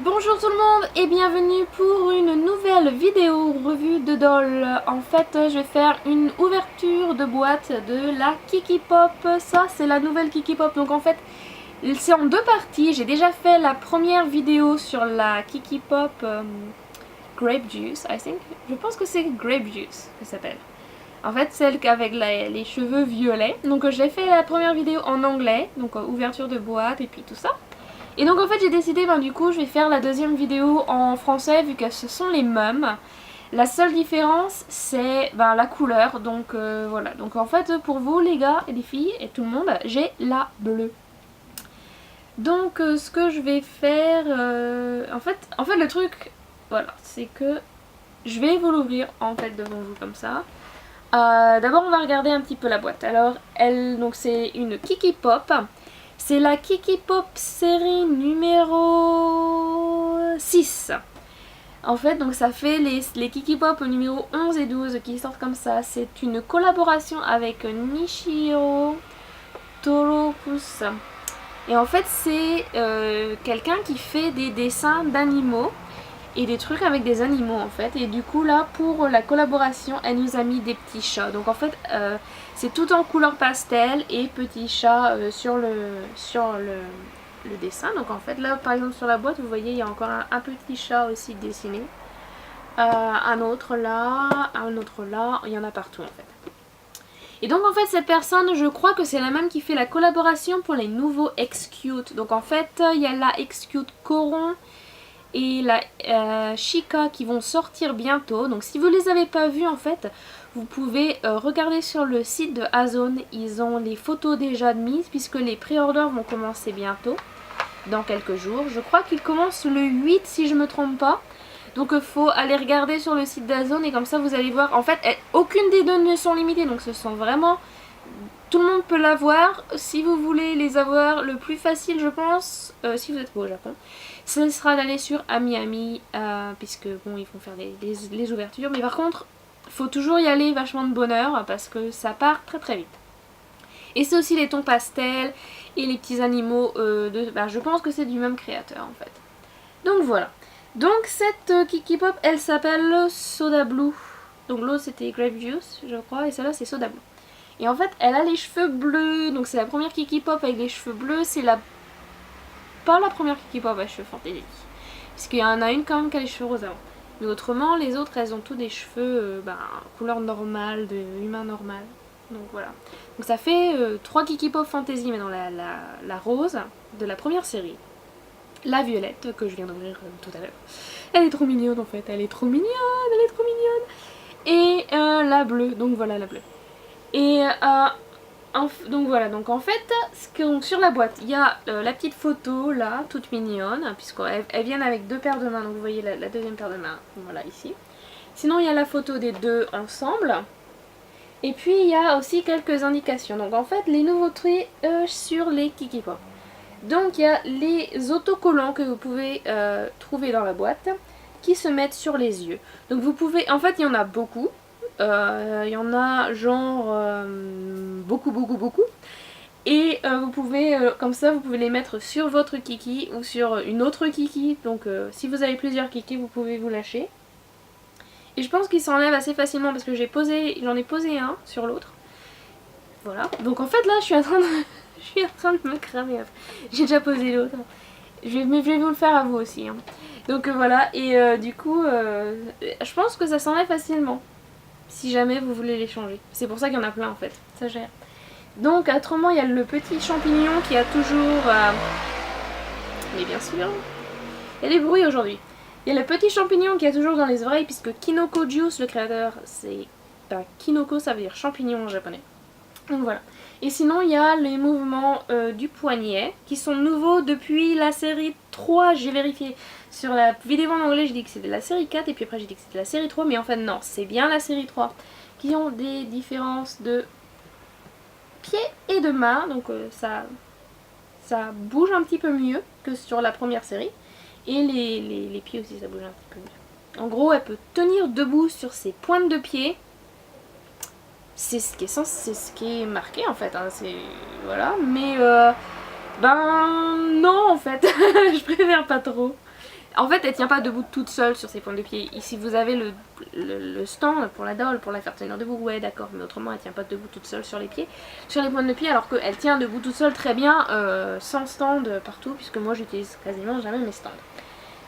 Bonjour tout le monde et bienvenue pour une nouvelle vidéo revue de doll. En fait, je vais faire une ouverture de boîte de la Kiki Pop. Ça, c'est la nouvelle Kiki Pop. Donc en fait, c'est en deux parties. J'ai déjà fait la première vidéo sur la Kiki Pop Grape Juice, I think. Je pense que c'est Grape Juice que ça s'appelle. En fait, celle avec les cheveux violets. Donc j'ai fait la première vidéo en anglais, donc ouverture de boîte et puis tout ça. Et donc en fait j'ai décidé, du coup je vais faire la deuxième vidéo en français vu que ce sont les mêmes. La seule différence c'est la couleur, donc voilà. Donc en fait pour vous les gars et les filles et tout le monde, j'ai la bleue. Donc ce que je vais faire, en fait le truc, voilà, c'est que je vais vous l'ouvrir en fait devant vous comme ça. D'abord on va regarder un petit peu la boîte. Alors donc c'est une Kiki Pop. C'est la Kiki Pop série numéro 6. En fait, donc ça fait les Kiki Pop numéro 11 et 12 qui sortent comme ça. C'est une collaboration avec Nishiro Toropus. Et en fait, c'est quelqu'un qui fait des dessins d'animaux et des trucs avec des animaux en fait. Et du coup là, pour la collaboration, elle nous a mis des petits chats. Donc en fait, c'est tout en couleur pastel et petits chats sur le dessin. Donc en fait là, par exemple sur la boîte, vous voyez, il y a encore un petit chat aussi dessiné. Un autre là, il y en a partout en fait. Et donc en fait cette personne, je crois que c'est la même qui fait la collaboration pour les nouveaux X-Cute. Donc en fait, il y a la X-Cute Coron et la Chica qui vont sortir bientôt. Donc si vous les avez pas vus en fait, vous pouvez regarder sur le site de Amazon. Ils ont les photos déjà de mise puisque les pré-orders vont commencer bientôt, dans quelques jours. Je crois qu'ils commencent le 8 si je me trompe pas. Donc il faut aller regarder sur le site d'Amazon et comme ça vous allez voir. En fait, aucune des deux ne sont limitées, donc ce sont vraiment... Tout le monde peut l'avoir. Si vous voulez les avoir, le plus facile je pense, si vous êtes pas au Japon, ce sera d'aller sur AmiAmi, puisque bon, ils vont faire les ouvertures. Mais par contre, il faut toujours y aller vachement de bonne heure parce que ça part très très vite. Et c'est aussi les tons pastels et les petits animaux je pense que c'est du même créateur en fait. Donc voilà. Donc cette Kiki Pop, elle s'appelle Soda Blue. Donc l'autre c'était Grape Juice je crois et celle-là c'est Soda Blue. Et en fait elle a les cheveux bleus, donc c'est la première Kiki Pop avec les cheveux bleus. C'est pas la première Kiki Pop à cheveux fantaisie, puisqu'il y en a une quand même qui a les cheveux roses avant. Mais autrement les autres elles ont tous des cheveux couleur normale, de humain normal. Donc voilà. Donc ça fait 3 Kiki Pop Fantasy, mais dans la rose de la première série. La violette que je viens d'ouvrir tout à l'heure. Elle est trop mignonne en fait, elle est trop mignonne, elle est trop mignonne. Et la bleue, donc voilà la bleue. Et donc voilà, donc en fait, sur la boîte, il y a la petite photo là, toute mignonne, puisqu'elles viennent avec deux paires de mains, donc vous voyez la deuxième paire de mains, voilà ici. Sinon il y a la photo des deux ensemble. Et puis il y a aussi quelques indications. Donc en fait, les nouveautés sur les Kiki Pop. Donc il y a les autocollants que vous pouvez trouver dans la boîte qui se mettent sur les yeux. Donc vous pouvez, en fait il y en a beaucoup. Il y en a genre beaucoup. Et vous pouvez, comme ça, vous pouvez les mettre sur votre Kiki ou sur une autre Kiki. Donc si vous avez plusieurs Kiki, vous pouvez vous lâcher. Et je pense qu'il s'enlève assez facilement parce que j'en ai posé un sur l'autre. Voilà. Donc en fait là, je suis en train de me cramer. J'ai déjà posé l'autre. Mais je vais vous le faire à vous aussi. Hein. Donc voilà. Et du coup, je pense que ça s'enlève facilement. Si jamais vous voulez les changer. C'est pour ça qu'il y en a plein en fait. Ça gère. Donc autrement, il y a le petit champignon qui a toujours... Mais bien sûr, il y a des bruits aujourd'hui. Il y a le petit champignon qui a toujours dans les oreilles, puisque Kinoko Juice, le créateur, c'est... Kinoko, ça veut dire champignon en japonais. Donc voilà. Et sinon, il y a les mouvements du poignet, qui sont nouveaux depuis la série 3, j'ai vérifié. Sur la vidéo en anglais, j'ai dit que c'était la série 4, et puis après j'ai dit que c'était la série 3, mais en fait non, c'est bien la série 3, qui ont des différences de pieds et de mains, donc ça bouge un petit peu mieux que sur la première série. Et les pieds aussi, ça bouge un petit peu mieux. En gros, elle peut tenir debout sur ses pointes de pied. C'est ce qui est marqué en fait. Hein. Voilà. Mais non en fait. Je préfère pas trop. En fait, elle tient pas debout toute seule sur ses pointes de pied. Ici, vous avez le stand pour la doll, pour la faire tenir debout. Ouais, d'accord, mais autrement, elle tient pas debout toute seule sur les pieds, sur les pointes de pied, alors qu'elle tient debout toute seule très bien, sans stand partout, puisque moi, j'utilise quasiment jamais mes stands.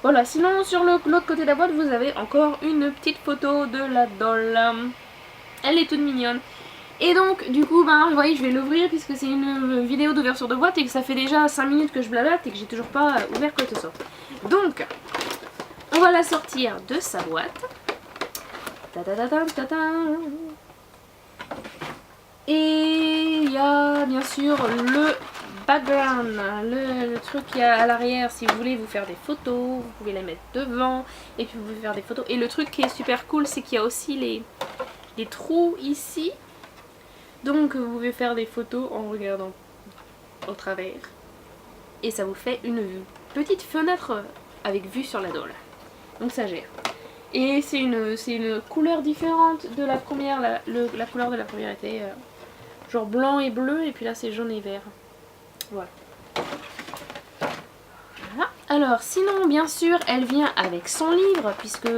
Voilà, sinon, sur l'autre côté de la boîte, vous avez encore une petite photo de la doll. Elle est toute mignonne. Et donc, du coup, ben, vous voyez, je vais l'ouvrir puisque c'est une vidéo d'ouverture de boîte et que ça fait déjà 5 minutes que je blablate et que j'ai toujours pas ouvert quoi que ce soit. Donc, on va la sortir de sa boîte. Et il y a bien sûr le background, le truc qu'il y a à l'arrière. Si vous voulez vous faire des photos, vous pouvez la mettre devant et puis vous pouvez faire des photos. Et le truc qui est super cool, c'est qu'il y a aussi les trous ici. Donc vous pouvez faire des photos en regardant au travers. Et ça vous fait une petite fenêtre avec vue sur la doll. Donc ça gère. Et c'est une couleur différente de la première. La couleur de la première était genre blanc et bleu. Et puis là c'est jaune et vert. Voilà. Voilà. Alors sinon bien sûr elle vient avec son livre. Puisque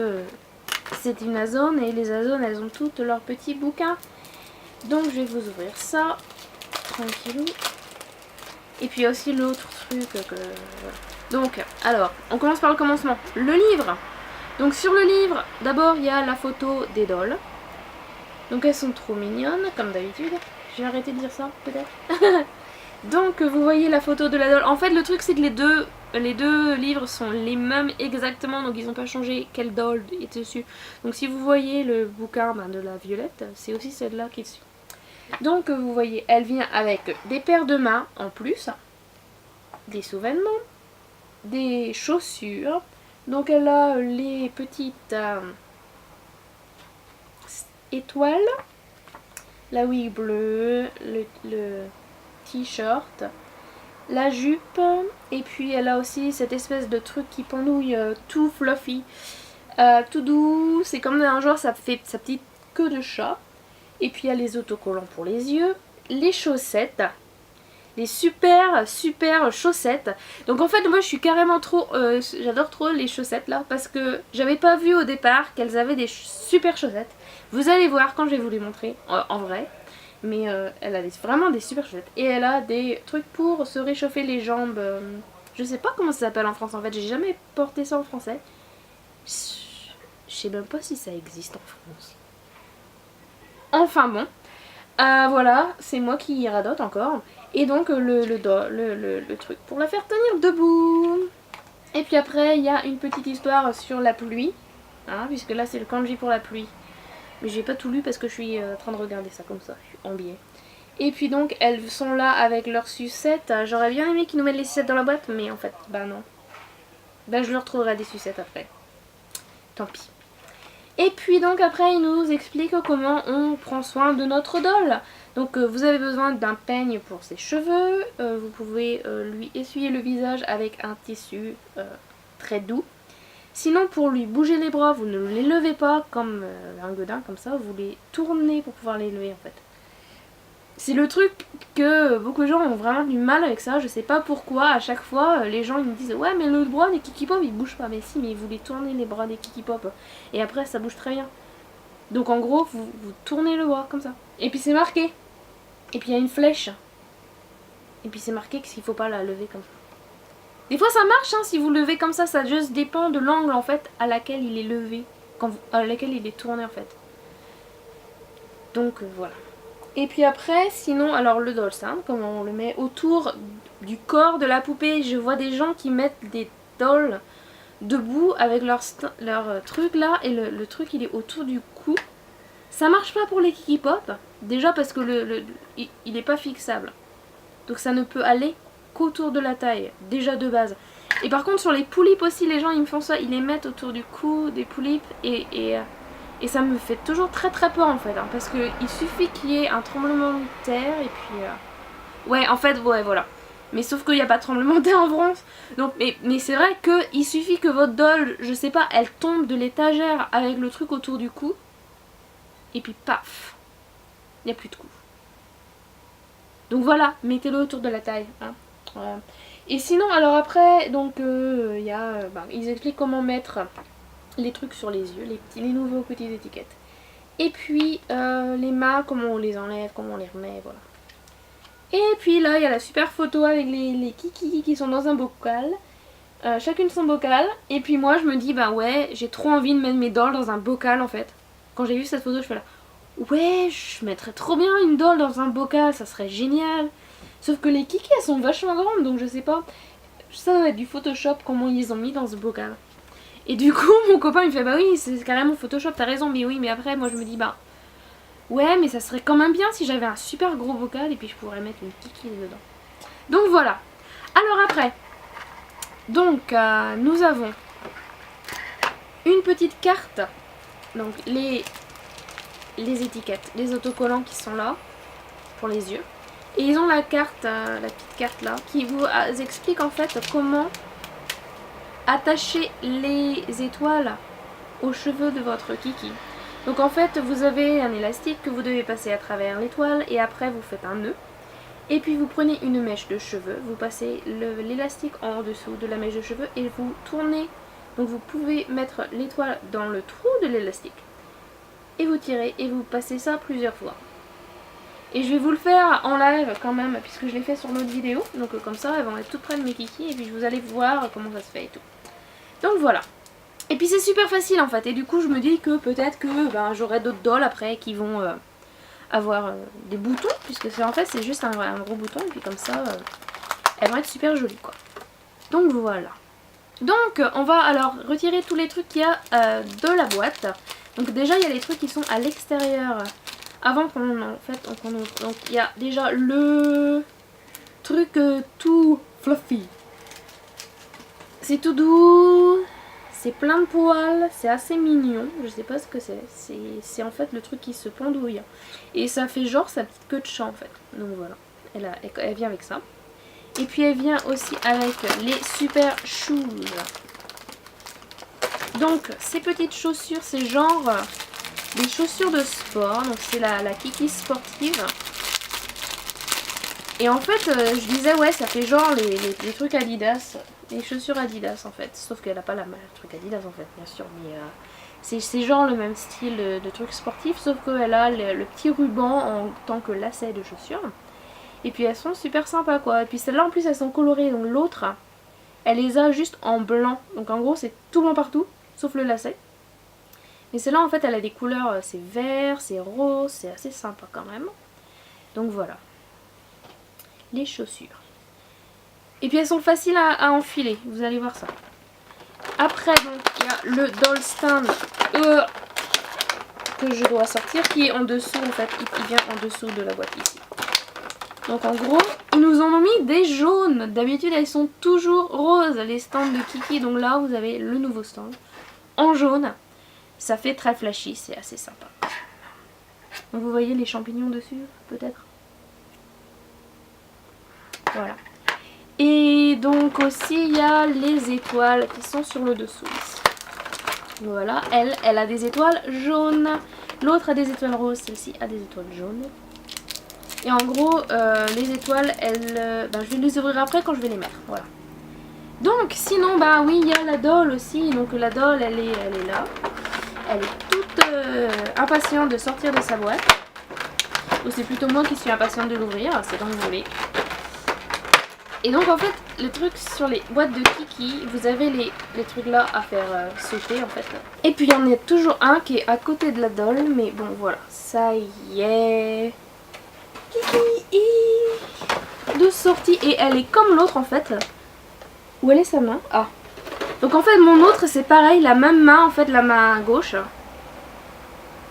c'est une Azone. Et les Azones elles ont toutes leurs petits bouquins. Donc je vais vous ouvrir ça, tranquillou. Et puis il y a aussi l'autre truc que... Voilà. Donc, alors, on commence par le commencement. Le livre. Donc sur le livre, d'abord il y a la photo des dolls. Donc elles sont trop mignonnes, comme d'habitude. J'ai arrêté de dire ça, peut-être. Donc vous voyez la photo de la doll. En fait le truc c'est que les deux livres sont les mêmes exactement. Donc ils n'ont pas changé quelle doll est dessus. Donc si vous voyez le bouquin de la violette, c'est aussi celle-là qui est dessus. Donc vous voyez, elle vient avec des paires de mains en plus, des sous-vêtements, des chaussures. Donc elle a les petites étoiles, la wig bleue, le t-shirt, la jupe, et puis elle a aussi cette espèce de truc qui pendouille tout fluffy, tout doux. C'est comme un genre, ça fait sa petite queue de chat. Et puis il y a les autocollants pour les yeux, les chaussettes, les super chaussettes. Donc en fait moi je suis carrément trop, j'adore trop les chaussettes là parce que j'avais pas vu au départ qu'elles avaient des super chaussettes. Vous allez voir quand je vais vous les montrer en vrai. Mais elle a vraiment des super chaussettes. Et elle a des trucs pour se réchauffer les jambes. Je sais pas comment ça s'appelle en France en fait, j'ai jamais porté ça en français. Je sais même pas si ça existe en France. Enfin bon, voilà, c'est moi qui radote encore. Et donc le truc pour la faire tenir debout. Et puis après, il y a une petite histoire sur la pluie. Hein, puisque là, c'est le kanji pour la pluie. Mais j'ai pas tout lu parce que je suis en train de regarder ça comme ça. Je suis en biais. Et puis donc, elles sont là avec leurs sucettes. J'aurais bien aimé qu'ils nous mettent les sucettes dans la boîte. Mais en fait, bah non. Bah je leur retrouverai des sucettes après. Tant pis. Et puis donc après il nous explique comment on prend soin de notre doll. Donc vous avez besoin d'un peigne pour ses cheveux, vous pouvez lui essuyer le visage avec un tissu très doux. Sinon pour lui bouger les bras, vous ne les levez pas comme un godin comme ça, vous les tournez pour pouvoir les lever en fait. C'est le truc que beaucoup de gens ont vraiment du mal avec ça, je sais pas pourquoi, à chaque fois les gens ils me disent ouais mais le bras des Kiki Pop il bouge pas, mais si, mais vous les tournez les bras des Kiki Pop et après ça bouge très bien. Donc en gros vous tournez le bras comme ça. Et puis c'est marqué, et puis il y a une flèche, et puis c'est marqué qu'il faut pas la lever comme ça. Des fois ça marche hein, si vous levez comme ça juste dépend de l'angle en fait à laquelle il est levé, à laquelle il est tourné en fait. Donc voilà. Et puis après, sinon, alors le doll stand, comment on le met autour du corps de la poupée. Je vois des gens qui mettent des dolls debout avec leur truc là. Et le truc il est autour du cou. Ça marche pas pour les Kiki Pop. Déjà parce que il est pas fixable. Donc ça ne peut aller qu'autour de la taille. Déjà de base. Et par contre sur les poulipes aussi, les gens ils me font ça. Ils les mettent autour du cou des poulipes et ça me fait toujours très peur en fait, hein, parce qu'il suffit qu'il y ait un tremblement de terre et puis... Ouais, en fait, ouais, voilà. Mais sauf qu'il n'y a pas de tremblement de terre en France. Donc, mais c'est vrai qu'il suffit que votre doll, je sais pas, elle tombe de l'étagère avec le truc autour du cou. Et puis paf, il n'y a plus de cou. Donc voilà, mettez-le autour de la taille. Hein. Voilà. Et sinon, alors après, donc ils expliquent comment mettre les trucs sur les yeux, les nouveaux petites étiquettes. Et puis les mâts, comment on les enlève, comment on les remet, voilà. Et puis là, il y a la super photo avec les kiki qui sont dans un bocal. Chacune son bocal. Et puis moi, je me dis, bah ouais, j'ai trop envie de mettre mes dolls dans un bocal en fait. Quand j'ai vu cette photo, je fais là, ouais, je mettrais trop bien une doll dans un bocal, ça serait génial. Sauf que les kiki, elles sont vachement grandes, donc je sais pas. Ça doit être du Photoshop, comment ils les ont mis dans ce bocal. Et du coup, mon copain il me fait, bah oui, c'est carrément Photoshop, t'as raison, mais oui, mais après, moi je me dis, bah ouais, mais ça serait quand même bien si j'avais un super gros bocal et puis je pourrais mettre une kiki dedans. Donc voilà. Alors après, donc nous avons une petite carte, donc les étiquettes, les autocollants qui sont là pour les yeux. Et ils ont la carte, la petite carte là, qui vous explique en fait comment attacher les étoiles aux cheveux de votre kiki. Donc en fait vous avez un élastique que vous devez passer à travers l'étoile et après vous faites un nœud. Et puis vous prenez une mèche de cheveux, vous passez l'élastique en dessous de la mèche de cheveux et vous tournez. Donc vous pouvez mettre l'étoile dans le trou de l'élastique. Et vous tirez et vous passez ça plusieurs fois. Et je vais vous le faire en live quand même, puisque je l'ai fait sur notre vidéo. Donc comme ça, elles vont être toutes près de mes kiki. Et puis vous allez voir comment ça se fait et tout. Donc voilà. Et puis c'est super facile en fait. Et du coup, je me dis que peut-être que j'aurai d'autres dolls après qui vont avoir des boutons. Puisque en fait, c'est juste un gros bouton. Et puis comme ça, elles vont être super jolies quoi. Donc voilà. Donc on va alors retirer tous les trucs qu'il y a de la boîte. Donc déjà, il y a les trucs qui sont à l'extérieur. Avant qu'on en fait, donc il y a déjà le truc tout fluffy. C'est tout doux, c'est plein de poils, c'est assez mignon. Je sais pas ce que c'est. C'est en fait le truc qui se pendouille. Et ça fait genre sa petite queue de chat en fait. Donc voilà, elle vient avec ça. Et puis elle vient aussi avec les super shoes. Donc ces petites chaussures, c'est genre des chaussures de sport, donc c'est la kiki sportive. Et en fait, je disais, ouais, ça fait genre les trucs Adidas, les chaussures Adidas en fait. Sauf qu'elle n'a pas le truc Adidas en fait, bien sûr. Mais c'est genre le même style de truc sportif, sauf qu'elle a le petit ruban en tant que lacet de chaussures. Et puis elles sont super sympas quoi. Et puis celles-là en plus elles sont colorées, donc l'autre, elle les a juste en blanc. Donc en gros c'est tout blanc partout, sauf le lacet. Mais celle-là en fait elle a des couleurs, c'est vert, c'est rose, c'est assez sympa quand même. Donc voilà. Les chaussures. Et puis elles sont faciles à enfiler, vous allez voir ça. Après donc il y a le doll stand que je dois sortir qui est en dessous en fait, il vient en dessous de la boîte ici. Donc en gros ils nous en ont mis des jaunes. D'habitude elles sont toujours roses les stands de Kiki, donc là vous avez le nouveau stand en jaune. Ça fait très flashy, c'est assez sympa. Donc vous voyez les champignons dessus, peut-être. Voilà. Et donc aussi il y a les étoiles qui sont sur le dessous ici. Voilà, elle a des étoiles jaunes. L'autre a des étoiles roses, celle-ci a des étoiles jaunes. Et en gros, les étoiles, je vais les ouvrir après quand je vais les mettre. Voilà. Donc sinon, oui, il y a la doll aussi. Donc la doll, elle est là. Elle est toute impatiente de sortir de sa boîte. Ou c'est plutôt moi qui suis impatiente de l'ouvrir, c'est comme vous voulez. Et donc en fait, le truc sur les boîtes de Kiki, vous avez les trucs là à faire sauter en fait. Et puis il y en a toujours un qui est à côté de la doll, mais bon voilà, ça y est. Kiki de sortie, et elle est comme l'autre en fait. Où elle est sa main? Ah. Donc en fait mon autre c'est pareil, la même main en fait, la main gauche.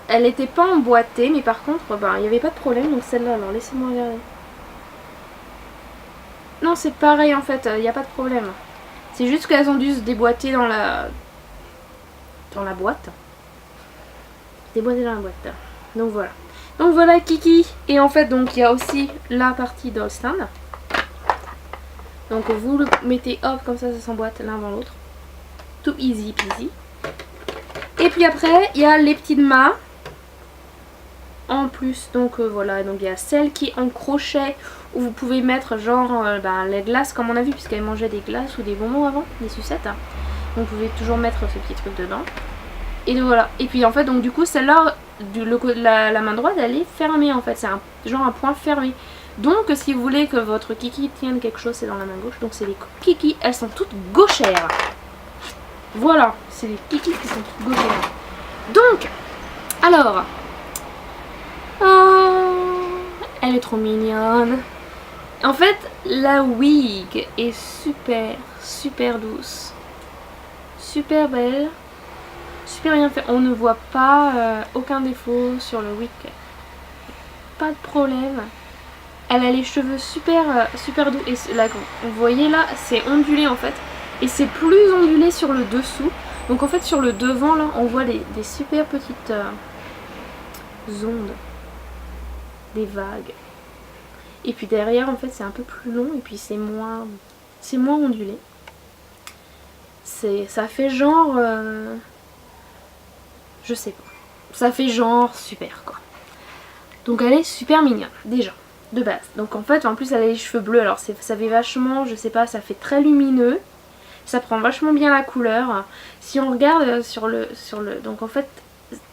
Elle n'était pas emboîtée, mais par contre il n'y avait pas de problème, donc celle-là, alors laissez-moi regarder. Non, c'est pareil en fait, il n'y a pas de problème. C'est juste qu'elles ont dû se déboîter dans la boîte. Déboîter dans la boîte. Donc voilà. Donc voilà Kiki. Et en fait, donc il y a aussi la partie doll stand. Donc vous le mettez hop, comme ça s'emboîte l'un dans l'autre. Tout easy peasy. Et puis après, il y a les petites mains. en plus. Donc voilà, donc il y a celle qui est en crochet où vous pouvez mettre genre les glaces comme on a vu, puisqu'elle mangeait des glaces ou des bonbons avant, des sucettes. Donc vous pouvez toujours mettre ce petit truc dedans. Et donc, voilà. Et puis en fait, donc du coup, celle-là, la main droite, elle est fermée en fait. C'est genre un point fermé. Donc si vous voulez que votre kiki tienne quelque chose, c'est dans la main gauche. Donc c'est les kiki, elles sont toutes gauchères. Voilà, c'est les kiki qui sont toutes gauchères. Donc, alors, elle est trop mignonne. En fait, la wig est super douce. Super belle. Super bien fait. On ne voit pas aucun défaut sur le wig. Pas de problème. Elle a les cheveux super doux. Et là, vous voyez là, c'est ondulé en fait. Et c'est plus ondulé sur le dessous. Donc en fait, sur le devant là, on voit des super petites ondes. Des vagues. Et puis derrière, en fait, c'est un peu plus long. Et puis c'est moins ondulé. Ça fait genre... je sais pas. Ça fait genre super quoi. Donc elle est super mignonne déjà de base. Donc en fait en plus elle a les cheveux bleus. Alors ça fait vachement, je sais pas, ça fait très lumineux. Ça prend vachement bien la couleur. Si on regarde sur le... Donc en fait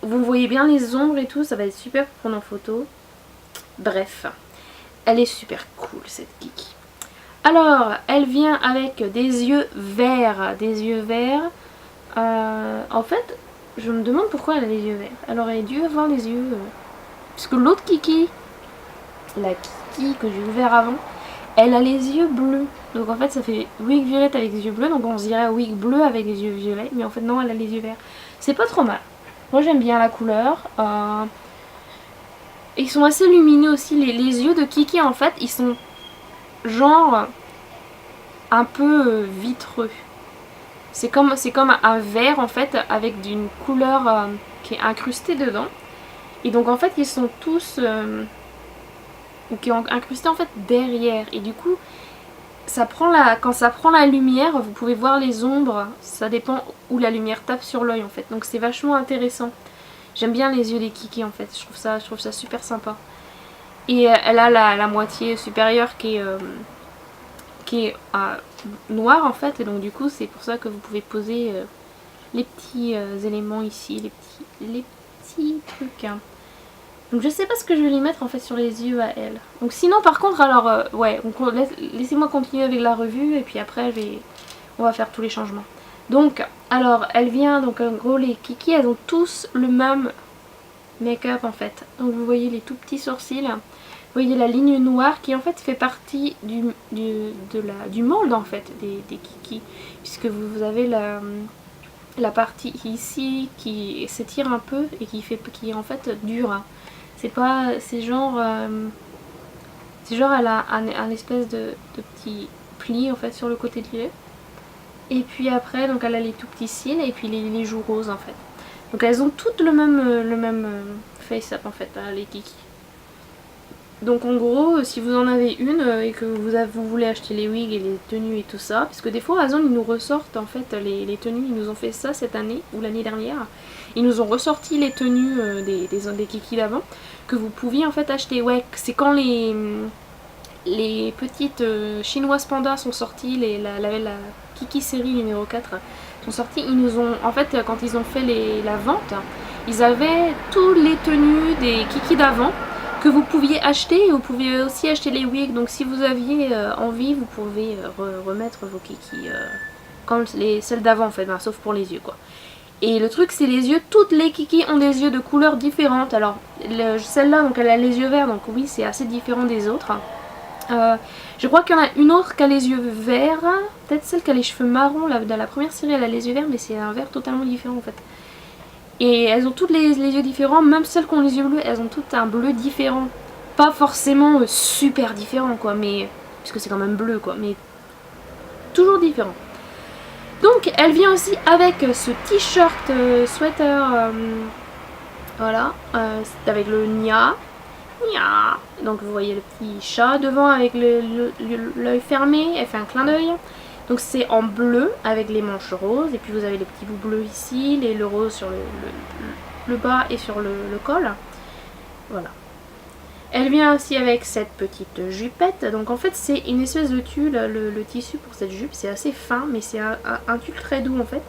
vous voyez bien les ombres et tout. Ça va être super pour prendre en photo. Bref. Elle est super cool cette kiki. Alors elle vient avec des yeux verts. Des yeux verts. En fait... Je me demande pourquoi elle a les yeux verts. Elle aurait dû avoir les yeux... Parce que l'autre kiki, la kiki que j'ai ouvert avant, elle a les yeux bleus. Donc en fait ça fait wig violette avec les yeux bleus. Donc on se dirait wig bleu avec les yeux violets. Mais en fait non, elle a les yeux verts. C'est pas trop mal. Moi j'aime bien la couleur. Ils sont assez lumineux aussi. Les yeux de kiki en fait, ils sont genre un peu vitreux. C'est comme un vert en fait avec une couleur qui est incrustée dedans. Et donc en fait ils sont tous qui sont incrustés en fait derrière. Et du coup quand ça prend la lumière, vous pouvez voir les ombres. Ça dépend où la lumière tape sur l'œil en fait. Donc c'est vachement intéressant. J'aime bien les yeux des kiki en fait. Je trouve ça super sympa. Et elle a la moitié supérieure qui est noire en fait. Et donc du coup c'est pour ça que vous pouvez poser les petits éléments ici. Les petits trucs. Hein. Donc je sais pas ce que je vais lui mettre en fait sur les yeux à elle. Donc sinon par contre alors ouais, laissez-moi continuer avec la revue et puis après on va faire tous les changements. Donc alors elle vient, donc en gros les kiki elles ont tous le même make-up en fait. Donc vous voyez les tout petits sourcils, vous voyez la ligne noire qui en fait fait partie du mold en fait des kiki. Puisque vous avez la partie ici qui s'étire un peu et qui est en fait dure. C'est genre elle a un espèce de petit pli en fait sur le côté de l'œil. Et puis après donc elle a les tout petits cils et puis les joues roses en fait. Donc elles ont toutes le même face-up en fait, les kiki. Donc en gros si vous en avez une et que vous voulez acheter les wigs et les tenues et tout ça, parce que des fois Amazon ils nous ressortent en fait les tenues, ils nous ont fait ça cette année ou l'année dernière. Ils nous ont ressorti les tenues des kiki d'avant que vous pouviez en fait acheter. Ouais, c'est quand les petites chinoises pandas sont sorties, la Kiki série numéro 4 sont sorties. Ils nous ont, en fait quand ils ont fait la vente, ils avaient toutes les tenues des kiki d'avant que vous pouviez acheter et vous pouviez aussi acheter les wigs. Donc si vous aviez envie, vous pouvez remettre vos kiki comme celles d'avant en fait, ben, sauf pour les yeux quoi. Et le truc c'est les yeux, toutes les kiki ont des yeux de couleurs différentes. Alors celle-là donc elle a les yeux verts, donc oui c'est assez différent des autres. Je crois qu'il y en a une autre qui a les yeux verts, peut-être celle qui a les cheveux marrons, dans la première série elle a les yeux verts mais c'est un vert totalement différent en fait. Et elles ont toutes les yeux différents, même celles qui ont les yeux bleus, elles ont toutes un bleu différent. Pas forcément super différent quoi, mais puisque c'est quand même bleu quoi, mais toujours différent. Donc elle vient aussi avec ce t-shirt sweater, voilà, avec le Nya. Nya. Donc vous voyez le petit chat devant avec l'œil fermé, elle fait un clin d'œil. Donc c'est en bleu avec les manches roses et puis vous avez les petits bouts bleus ici, le rose sur le bas et sur le col. Voilà. Elle vient aussi avec cette petite jupette. Donc en fait c'est une espèce de tulle, le tissu pour cette jupe. C'est assez fin mais c'est un tulle très doux en fait.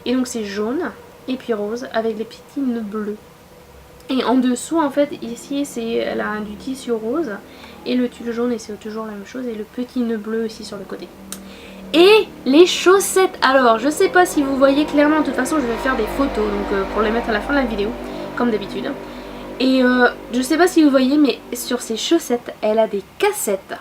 Et donc c'est jaune et puis rose avec des petits nœuds bleus. Et en dessous en fait ici elle a du tissu rose et le tulle jaune et c'est toujours la même chose. Et le petit nœud bleu aussi sur le côté. Et les chaussettes. Alors je sais pas si vous voyez clairement. De toute façon je vais faire des photos donc, pour les mettre à la fin de la vidéo comme d'habitude. Et je sais pas si vous voyez mais sur ces chaussettes elle a des cassettes.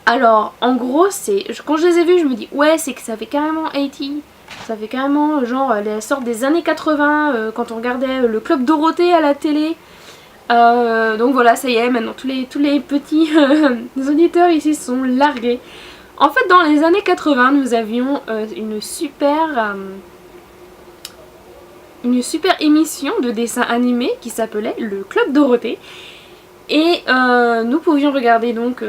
Alors en gros c'est quand je les ai vues je me dis ouais c'est que ça fait carrément 80. Ça fait carrément genre les sortes des années 80 quand on regardait le Club Dorothée à la télé. Donc voilà ça y est maintenant tous les petits auditeurs ici sont largués. En fait dans les années 80 nous avions une super émission de dessin animé qui s'appelait le Club Dorothée. Et nous pouvions regarder donc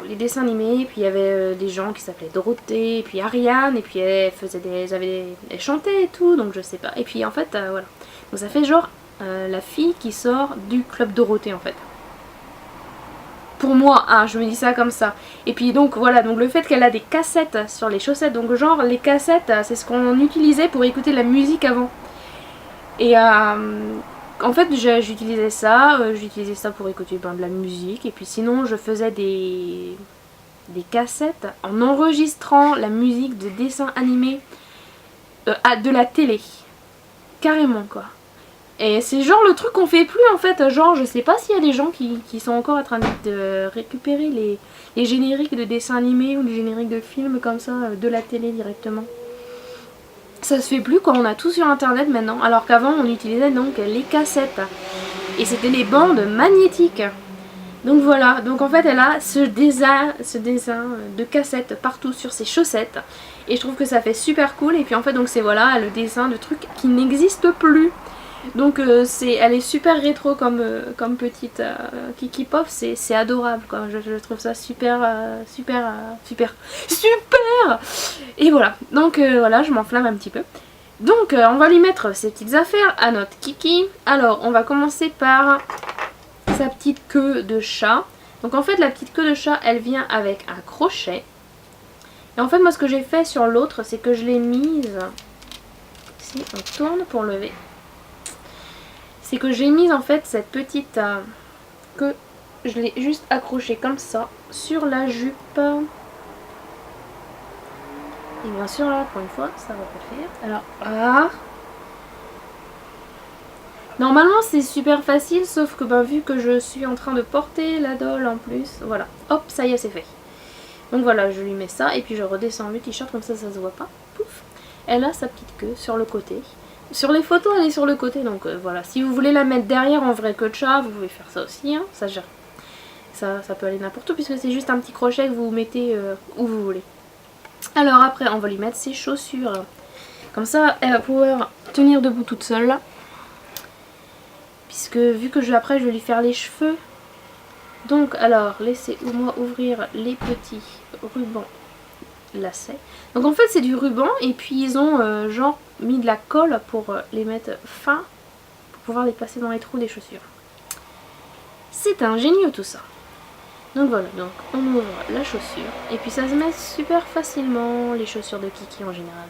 les dessins animés, et puis il y avait des gens qui s'appelaient Dorothée, et puis Ariane, et puis elle chantait et tout, donc je sais pas. Et puis en fait, voilà. Donc ça fait genre la fille qui sort du Club Dorothée en fait. Pour moi, hein, je me dis ça comme ça. Et puis donc voilà, donc le fait qu'elle a des cassettes sur les chaussettes, donc genre les cassettes, c'est ce qu'on utilisait pour écouter la musique avant. Et en fait j'utilisais ça pour écouter de la musique et puis sinon je faisais des cassettes en enregistrant la musique de dessins animés de la télé. Carrément quoi. Et c'est genre le truc qu'on fait plus en fait, genre je sais pas s'il y a des gens qui sont encore en train de récupérer les génériques de dessins animés ou les génériques de films comme ça de la télé directement. Ça se fait plus quoi, on a tout sur internet maintenant, alors qu'avant on utilisait donc les cassettes. Et c'était les bandes magnétiques. Donc voilà, donc en fait elle a ce dessin de cassette partout sur ses chaussettes. Et je trouve que ça fait super cool. Et puis en fait donc c'est voilà le dessin de trucs qui n'existent plus. Donc elle est super rétro comme petite Kiki Pop, c'est adorable quoi, je trouve ça super. Et voilà, donc voilà je m'enflamme un petit peu. Donc on va lui mettre ses petites affaires à notre Kiki. Alors on va commencer par sa petite queue de chat. Donc en fait la petite queue de chat elle vient avec un crochet. Et en fait moi ce que j'ai fait sur l'autre c'est que je l'ai mise, si on tourne pour lever, c'est que j'ai mis en fait cette petite que je l'ai juste accrochée comme ça sur la jupe. Et bien sûr là pour une fois ça va pas faire. Alors normalement c'est super facile sauf que vu que je suis en train de porter la doll en plus, voilà, hop ça y est c'est fait. Donc voilà je lui mets ça et puis je redescends le t-shirt comme ça se voit pas. Pouf. Elle a sa petite queue sur le côté. Sur les photos elle est sur le côté donc voilà, si vous voulez la mettre derrière en vrai queue de chat vous pouvez faire ça aussi hein. Ça peut aller n'importe où puisque c'est juste un petit crochet que vous mettez où vous voulez. Alors après on va lui mettre ses chaussures, comme ça elle va pouvoir tenir debout toute seule. Puisque vu que après je vais lui faire les cheveux. Donc alors laissez-moi ouvrir les petits rubans lacets. Donc en fait c'est du ruban et puis ils ont genre mis de la colle pour les mettre fins pour pouvoir les passer dans les trous des chaussures. C'est ingénieux tout ça. Donc voilà, donc on ouvre la chaussure et puis ça se met super facilement, les chaussures de Kiki en général.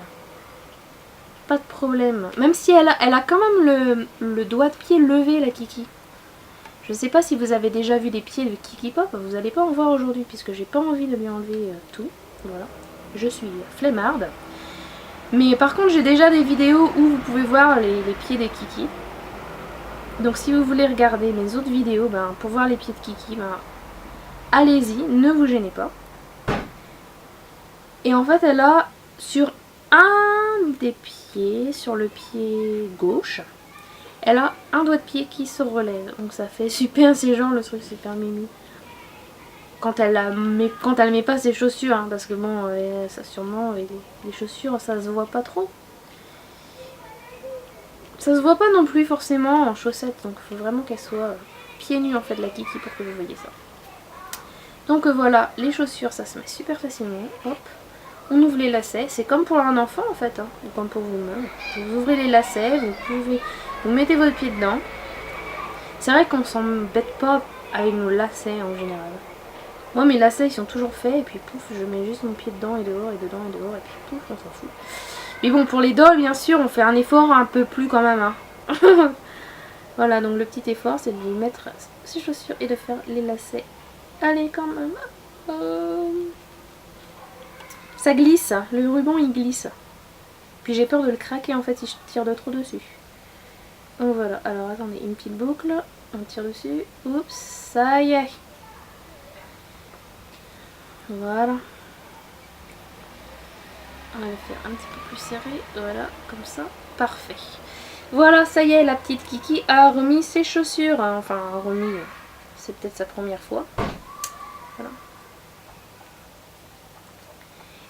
Pas de problème. Même si elle a quand même le doigt de pied levé la Kiki. Je sais pas si vous avez déjà vu des pieds de Kiki Pop, vous n'allez pas en voir aujourd'hui puisque j'ai pas envie de lui enlever tout. Voilà, je suis flemmarde. Mais par contre j'ai déjà des vidéos où vous pouvez voir les pieds des Kiki. Donc si vous voulez regarder mes autres vidéos pour voir les pieds de Kiki, allez-y, ne vous gênez pas. Et en fait elle a sur un des pieds, sur le pied gauche, elle a un doigt de pied qui se relève. Donc ça fait super, c'est genre le truc super mimi. Quand elle met pas ses chaussures, hein, parce que bon, ça sûrement, les chaussures ça se voit pas trop. Ça se voit pas non plus forcément en chaussettes, donc il faut vraiment qu'elle soit pieds nus en fait la Kiki pour que vous voyez ça. Donc voilà, les chaussures ça se met super facilement, hop. On ouvre les lacets, c'est comme pour un enfant en fait, hein, ou comme pour vous-même. Vous ouvrez les lacets, vous mettez votre pied dedans. C'est vrai qu'on s'embête pas avec nos lacets en général. Moi mes lacets ils sont toujours faits et puis pouf je mets juste mon pied dedans et dehors et dedans et dehors et puis pouf on s'en fout. Mais bon pour les dolls bien sûr on fait un effort un peu plus quand même hein. Voilà donc le petit effort c'est de lui mettre ses chaussures et de faire les lacets. Allez quand même. Ça glisse, le ruban il glisse. Puis j'ai peur de le craquer en fait si je tire de trop dessus. Donc voilà, alors attendez, une petite boucle, on tire dessus, oups, ça y est. Voilà. On va le faire un petit peu plus serré, voilà, comme ça, parfait. Voilà, ça y est, la petite Kiki a remis ses chaussures, enfin remis, c'est peut-être sa première fois. Voilà.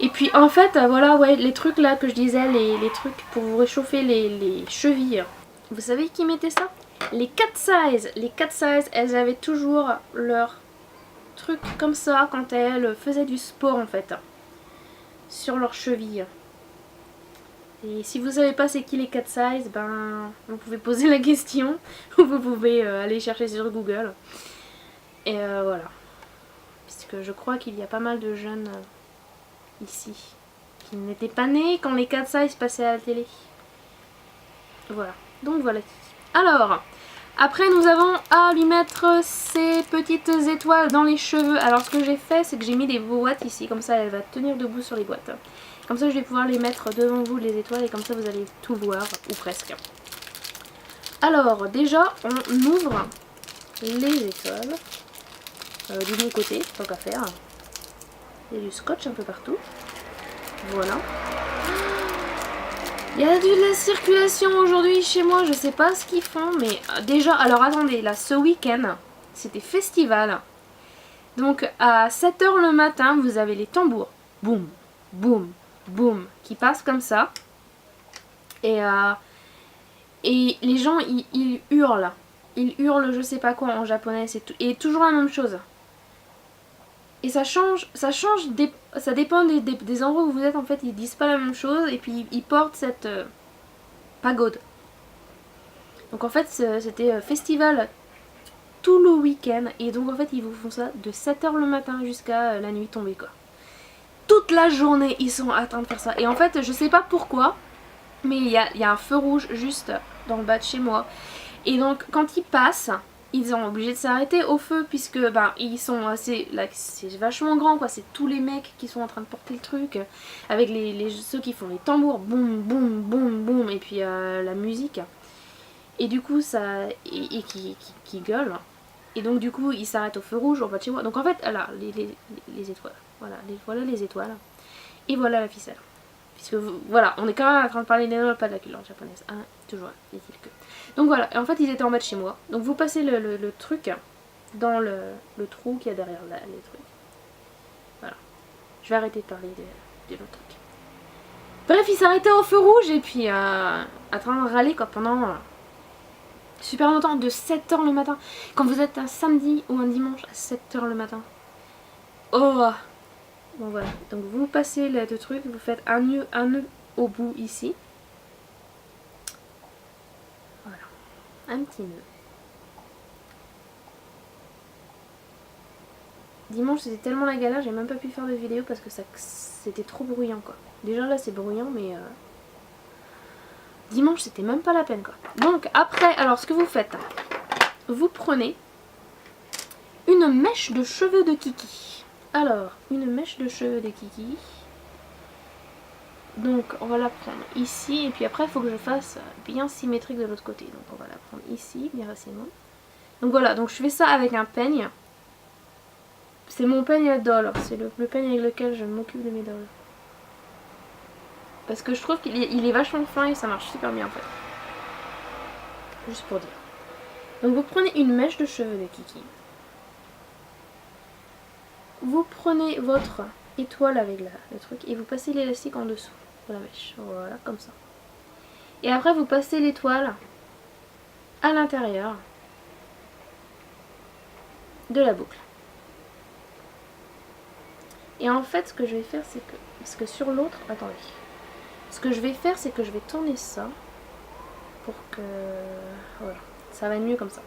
Et puis en fait, voilà, ouais, les trucs là que je disais, les trucs pour vous réchauffer les chevilles. Vous savez qui mettait ça? Les cat size. Les cat size, elles avaient toujours leur truc comme ça quand elles faisaient du sport en fait. Sur leurs chevilles. Et si vous savez pas c'est qui les cat size, ben vous pouvez poser la question. Ou vous pouvez aller chercher sur Google. Et voilà. Puisque je crois qu'il y a pas mal de jeunes ici qui n'étaient pas nés quand les cat size passaient à la télé. Voilà. Donc voilà. Alors, après nous avons à lui mettre ces petites étoiles dans les cheveux. Alors ce que j'ai fait, c'est que j'ai mis des boîtes ici. Comme ça, elle va tenir debout sur les boîtes. Comme ça, je vais pouvoir les mettre devant vous, les étoiles. Et comme ça, vous allez tout voir, ou presque. Alors, déjà, on ouvre les étoiles. Du bon côté, tant qu'à faire. Il y a du scotch un peu partout. Voilà. Il y a de la circulation aujourd'hui chez moi, je sais pas ce qu'ils font, mais déjà, alors attendez, là, ce week-end, c'était festival. Donc à 7 h le matin, vous avez les tambours, boum, boum, boum, qui passent comme ça. Et les gens, ils hurlent. Ils hurlent, je sais pas quoi en japonais, et toujours la même chose. Et ça change, ça dépend des endroits où vous êtes en fait, ils disent pas la même chose et puis ils portent cette pagode. Donc en fait c'était festival tout le week-end et donc en fait ils vous font ça de 7 h le matin jusqu'à la nuit tombée quoi. Toute la journée ils sont en train de faire ça et en fait je sais pas pourquoi mais il y a un feu rouge juste dans le bas de chez moi et donc quand ils passent ils sont obligés de s'arrêter au feu puisque ben ils sont assez là c'est vachement grand quoi, c'est tous les mecs qui sont en train de porter le truc avec ceux qui font les tambours boum boum boum boum et puis la musique et du coup ça et qui gueulent et donc du coup ils s'arrêtent au feu rouge au bas de chez moi. Donc en fait là les étoiles, voilà les étoiles et voilà la ficelle. Puisque voilà, on est quand même en train de parler des noms, pas de la culture japonaise. Hein, toujours, est-il que. Donc voilà, en fait ils étaient en bas de chez moi. Donc vous passez le truc dans le trou qu'il y a derrière les trucs. Voilà. Je vais arrêter de parler de l'autre truc. Bref, il s'arrêtait au feu rouge et puis en train de râler quoi pendant super longtemps, de 7 h le matin. Quand vous êtes un samedi ou un dimanche à 7 h le matin. Oh! Bon voilà, donc vous passez les deux trucs, vous faites un nœud au bout ici. Voilà, un petit nœud. Dimanche c'était tellement la galère, j'ai même pas pu faire de vidéo parce que c'était trop bruyant quoi. Déjà là c'est bruyant mais dimanche c'était même pas la peine quoi. Donc après, alors ce que vous faites, vous prenez une mèche de cheveux de Kiki. Alors, une mèche de cheveux de Kiki. Donc on va la prendre ici et puis après il faut que je fasse bien symétrique de l'autre côté. Donc on va la prendre ici bien facilement. Donc voilà, donc je fais ça avec un peigne. C'est mon peigne à doll, c'est le peigne avec lequel je m'occupe de mes dolls. Parce que je trouve qu'il est vachement fin et ça marche super bien en fait. Juste pour dire. Donc vous prenez une mèche de cheveux de Kiki. Vous prenez votre étoile avec le truc et vous passez l'élastique en dessous de la mèche. Voilà, comme ça. Et après vous passez l'étoile à l'intérieur de la boucle. Et en fait ce que je vais faire c'est que, parce que sur l'autre, attendez, ce que je vais faire c'est que je vais tourner ça pour que, voilà, ça va être mieux comme ça.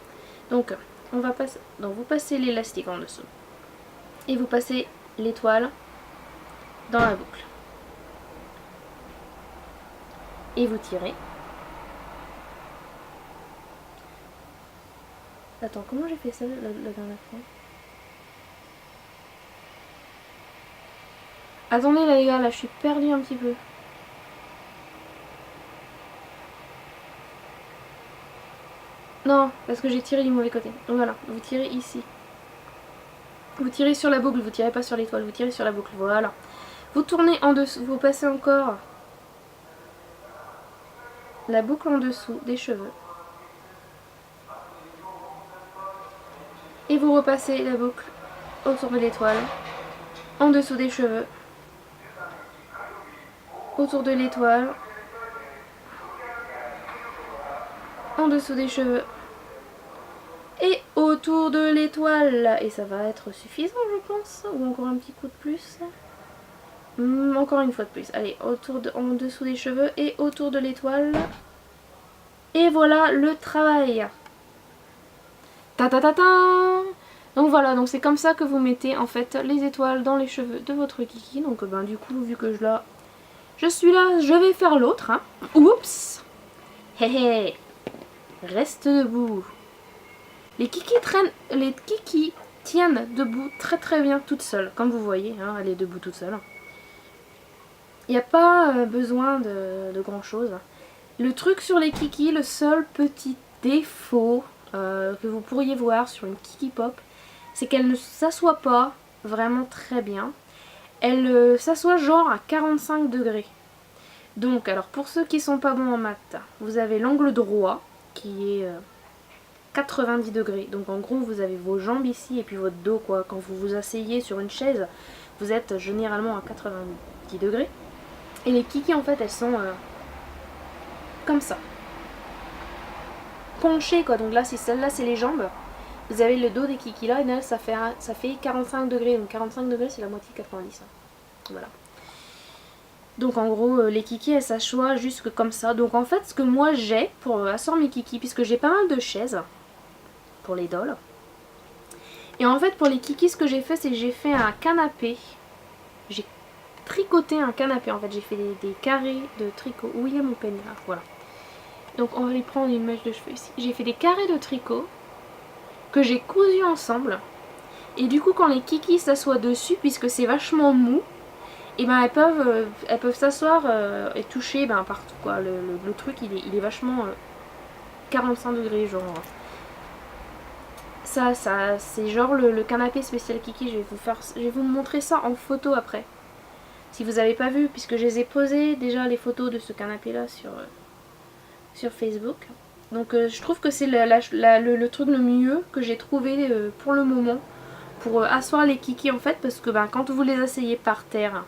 Donc, vous passez l'élastique en dessous. Et vous passez l'étoile dans la boucle. Et vous tirez. Attends, comment j'ai fait ça la dernière fois? Attendez là les gars, là je suis perdue un petit peu. Non, parce que j'ai tiré du mauvais côté. Donc voilà, vous tirez ici. Vous tirez sur la boucle, vous tirez pas sur l'étoile, vous tirez sur la boucle, voilà. Vous tournez en dessous, vous passez encore la boucle en dessous des cheveux. Et vous repassez la boucle autour de l'étoile, en dessous des cheveux, autour de l'étoile, en dessous des cheveux et autour de l'étoile. Et ça va être suffisant je pense, ou encore un petit coup de plus. Encore une fois de plus. Allez, en dessous des cheveux et autour de l'étoile. Et voilà le travail. Ta ta ta ta. Donc voilà, donc c'est comme ça que vous mettez en fait les étoiles dans les cheveux de votre kiki. Donc ben du coup, vu que je suis là, je vais faire l'autre. Hein. Oups. Hé hé. Reste debout. Les kikis tiennent debout très très bien toutes seules. Comme vous voyez, hein, elle est debout toute seule. Il n'y a pas besoin de grand chose. Le truc sur les kikis, le seul petit défaut que vous pourriez voir sur une kiki pop, c'est qu'elle ne s'assoit pas vraiment très bien. Elle s'assoit genre à 45 degrés. Donc, alors pour ceux qui sont pas bons en maths, vous avez l'angle droit qui est 90 degrés. Donc en gros, vous avez vos jambes ici et puis votre dos quoi. Quand vous vous asseyez sur une chaise, vous êtes généralement à 90 degrés. Et les kikis en fait, elles sont comme ça. Penchées quoi. Donc là, si celle-là c'est les jambes, vous avez le dos des kikis là et là ça fait 45 degrés. Donc 45 degrés c'est la moitié de 90. Hein. Voilà. Donc en gros les kikis elles s'assoient juste comme ça. Donc en fait ce que moi j'ai pour asseoir mes kikis, puisque j'ai pas mal de chaises pour les dolls. Et en fait pour les kikis ce que j'ai fait c'est que j'ai fait un canapé. J'ai tricoté un canapé en fait. J'ai fait des carrés de tricot. Où il y a mon peigne là? Voilà. Donc on va lui prendre une mèche de cheveux ici. J'ai fait des carrés de tricot que j'ai cousu ensemble. Et du coup quand les kikis s'assoient dessus, puisque c'est vachement mou, et ben elles peuvent s'asseoir et toucher partout quoi. Le truc il est vachement 45 degrés genre. Ça c'est genre le canapé spécial kiki. Je vais vous montrer ça en photo après. Si vous n'avez pas vu, puisque je les ai posées déjà les photos de ce canapé là sur Facebook. Donc je trouve que c'est le truc le mieux que j'ai trouvé pour le moment pour asseoir les kikis en fait, parce que quand vous les asseyez par terre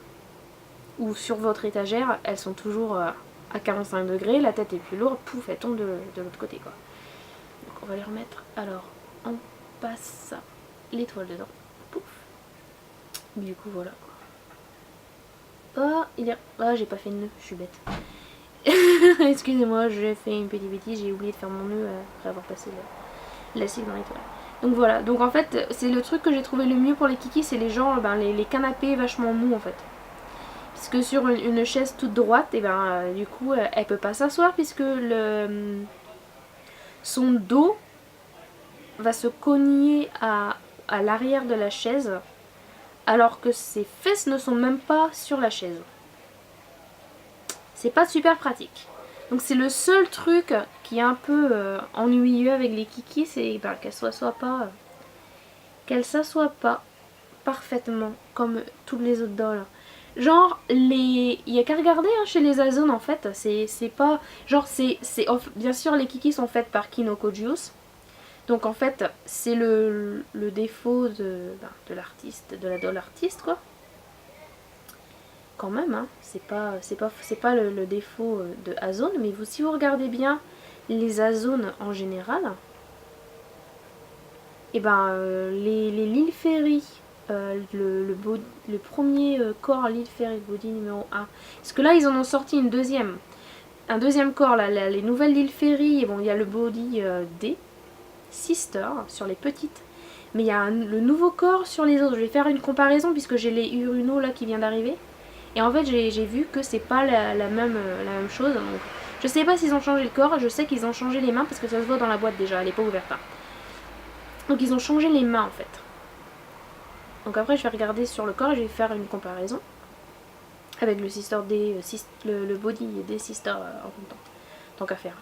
ou sur votre étagère, elles sont toujours à 45 degrés, la tête est plus lourde, pouf, elle tombe de l'autre côté quoi. Donc on va les remettre. Alors on passe l'étoile dedans, pouf. Du coup voilà quoi. J'ai pas fait de nœud, je suis bête. Excusez-moi, j'ai fait une petite bêtise, j'ai oublié de faire mon nœud après avoir passé l'acide dans l'étoile. Donc voilà, donc en fait c'est le truc que j'ai trouvé le mieux pour les kikis, c'est les gens, les canapés vachement mous en fait. Puisque sur une chaise toute droite, et du coup elle peut pas s'asseoir puisque son dos va se cogner à l'arrière de la chaise alors que ses fesses ne sont même pas sur la chaise. C'est pas super pratique. Donc c'est le seul truc qui est un peu ennuyeux avec les kikis, c'est qu'elles s'assoient pas parfaitement comme toutes les autres dolls. Genre il y a qu'à regarder hein, chez les Azone en fait, c'est pas genre bien sûr les kikis sont faites par Kinoko Juice. Donc en fait c'est le défaut de l'artiste, de la doll artiste quoi. Quand même hein, c'est pas le défaut de Azone, mais si vous regardez bien les Azone en général, et les Lil Fairy, le premier corps Lil Fairy Body numéro 1, parce que là ils en ont sorti un deuxième corps là, les nouvelles Lil Fairy, bon il y a le body D, Sister sur les petites. Mais il y a le nouveau corps sur les autres. Je vais faire une comparaison puisque j'ai les Uruno là qui vient d'arriver. Et en fait j'ai vu que c'est pas la même chose. Donc, je sais pas s'ils ont changé le corps. Je sais qu'ils ont changé les mains parce que ça se voit dans la boîte déjà. Elle est pas ouverte. Hein. Donc ils ont changé les mains en fait. Donc après je vais regarder sur le corps et je vais faire une comparaison. Avec le Sister des, le body des Sister en même temps. Tant qu'à faire.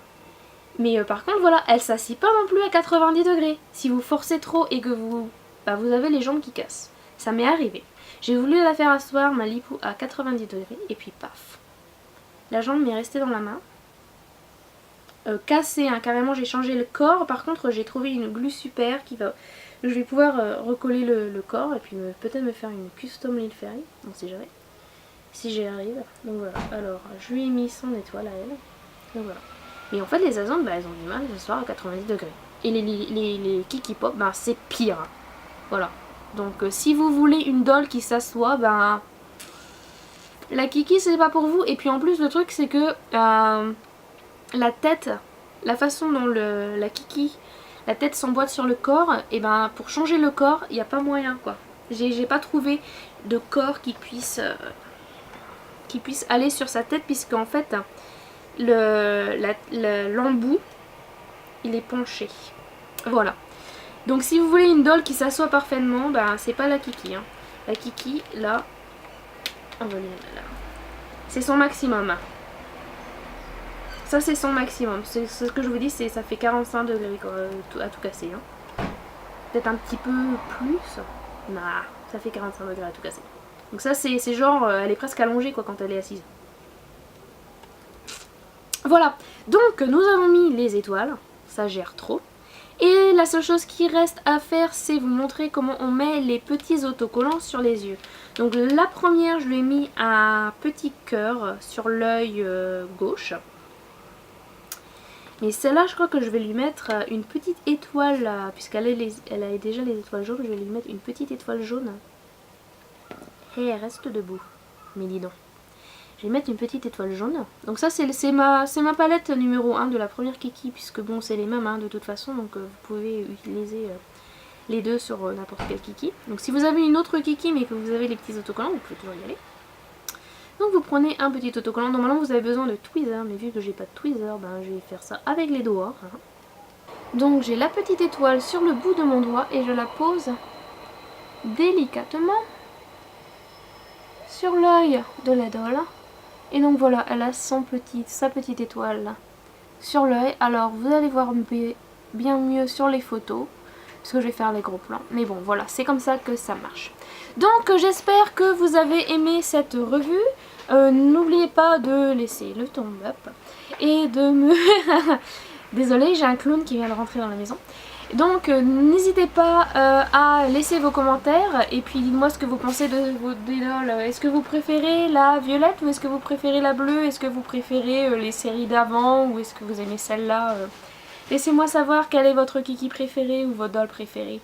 Mais par contre voilà, elle s'assied pas non plus à 90 degrés. Si vous forcez trop et que vous avez les jambes qui cassent. Ça m'est arrivé. J'ai voulu la faire asseoir ma lipou à 90 degrés et puis paf. La jambe m'est restée dans la main. Cassée, hein, carrément j'ai changé le corps. Par contre j'ai trouvé une glue super qui va... Je vais pouvoir recoller le corps et puis peut-être me faire une custom Lil Fairy. On sait jamais. Si j'y arrive. Donc voilà. Alors je lui ai mis son étoile à elle. Donc voilà. Mais en fait les Azantes, elles ont du mal à s'asseoir à 90 degrés. Et les Kiki Pop, c'est pire. Voilà. Donc si vous voulez une doll qui s'assoit, la Kiki c'est pas pour vous. Et puis en plus le truc c'est que la tête, la façon dont la Kiki, la tête s'emboîte sur le corps, et pour changer le corps, il n'y a pas moyen quoi. J'ai pas trouvé de corps qui puisse aller sur sa tête puisque en fait l'embout il est penché. Voilà. Donc si vous voulez une doll qui s'assoit parfaitement, c'est pas la Kiki. Hein. La Kiki, là, c'est son maximum. Hein. Ça c'est son maximum. C'est ce que je vous dis, ça fait 45 degrés à tout casser. Hein. Peut-être un petit peu plus. Nah, ça fait 45 degrés à tout casser. Donc ça c'est genre, elle est presque allongée quoi quand elle est assise. Voilà, donc nous avons mis les étoiles, ça gère trop. Et la seule chose qui reste à faire, c'est vous montrer comment on met les petits autocollants sur les yeux. Donc la première, je lui ai mis un petit cœur sur l'œil gauche. Mais celle-là, je crois que je vais lui mettre une petite étoile, puisqu'elle a déjà les étoiles jaunes, je vais lui mettre une petite étoile jaune. Et elle reste debout, mais dis donc. Je vais mettre une petite étoile jaune. Donc ça c'est ma palette numéro 1 de la première Kiki. Puisque bon c'est les mêmes de toute façon. Donc vous pouvez utiliser les deux sur n'importe quel Kiki. Donc si vous avez une autre Kiki mais que vous avez les petits autocollants, vous pouvez toujours y aller. Donc vous prenez un petit autocollant. Normalement vous avez besoin de tweezer. Mais vu que j'ai pas de tweezer, je vais faire ça avec les doigts. Hein. Donc j'ai la petite étoile sur le bout de mon doigt. Et je la pose délicatement sur l'œil de la doll. Et donc voilà, elle a sa petite étoile là, sur l'œil. Alors vous allez voir bien mieux sur les photos, parce que je vais faire les gros plans. Mais bon voilà, c'est comme ça que ça marche. Donc j'espère que vous avez aimé cette revue. N'oubliez pas de laisser le thumb up et de me... Désolée, j'ai un clown qui vient de rentrer dans la maison. Donc n'hésitez pas à laisser vos commentaires et puis dites-moi ce que vous pensez de vos dolls. Est-ce que vous préférez la violette ou est-ce que vous préférez la bleue? Est-ce que vous préférez les séries d'avant ou est-ce que vous aimez celle-là? Laissez-moi savoir quel est votre Kiki préféré ou votre doll préférée.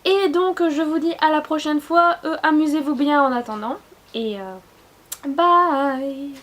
Et donc je vous dis à la prochaine fois, amusez-vous bien en attendant et bye.